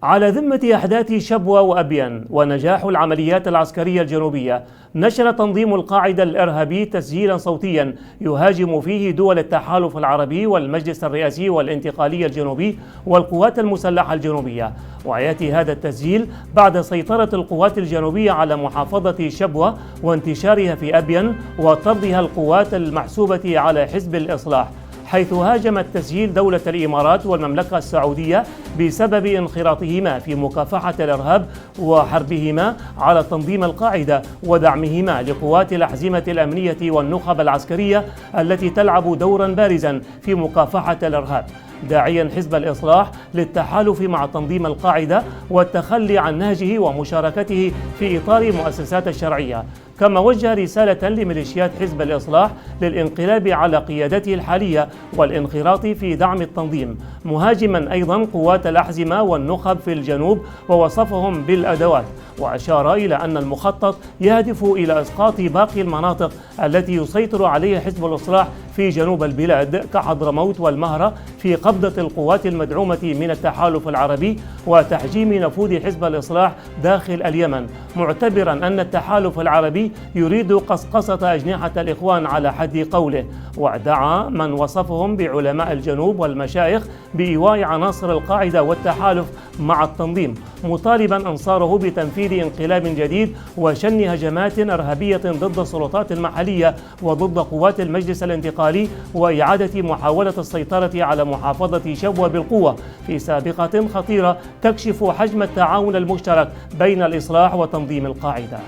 على ذمة أحداث شبوة وأبين ونجاح العمليات العسكرية الجنوبية، نشر تنظيم القاعدة الإرهابي تسجيلا صوتيا يهاجم فيه دول التحالف العربي والمجلس الرئاسي والانتقالي الجنوبي والقوات المسلحة الجنوبية. ويأتي هذا التسجيل بعد سيطرة القوات الجنوبية على محافظة شبوة وانتشارها في أبين وطردها القوات المحسوبة على حزب الإصلاح، حيث هاجم التسجيل دولة الإمارات والمملكة السعودية بسبب انخراطهما في مكافحة الإرهاب وحربهما على تنظيم القاعدة ودعمهما لقوات الأحزمة الأمنية والنخب العسكرية التي تلعب دورا بارزا في مكافحة الإرهاب، داعيا حزب الإصلاح للتحالف مع تنظيم القاعدة والتخلي عن نهجه ومشاركته في إطار مؤسسات الشرعية. كما وجه رسالة لميليشيات حزب الإصلاح للانقلاب على قيادته الحالية والانخراط في دعم التنظيم، مهاجما أيضا قوات الأحزمة والنخب في الجنوب ووصفهم بالأدوات، وأشار إلى أن المخطط يهدف إلى إسقاط باقي المناطق التي يسيطر عليها حزب الإصلاح في جنوب البلاد كحضرموت والمهرة في قبضة القوات المدعومة من التحالف العربي وتحجيم نفوذ حزب الإصلاح داخل اليمن، معتبرا أن التحالف العربي يريد قصقصة أجنحة الإخوان على حد قوله. ودعا من وصفهم بعلماء الجنوب والمشايخ بإيواء عناصر القاعدة والتحالف مع التنظيم، مطالبا أنصاره بتنفيذ انقلاب جديد وشن هجمات إرهابية ضد السلطات المحلية وضد قوات المجلس الانتقالي وإعادة محاولة السيطرة على محافظة شبوة بالقوة في سابقة خطيرة تكشف حجم التعاون المشترك بين الإصلاح وتنظيم القاعدة.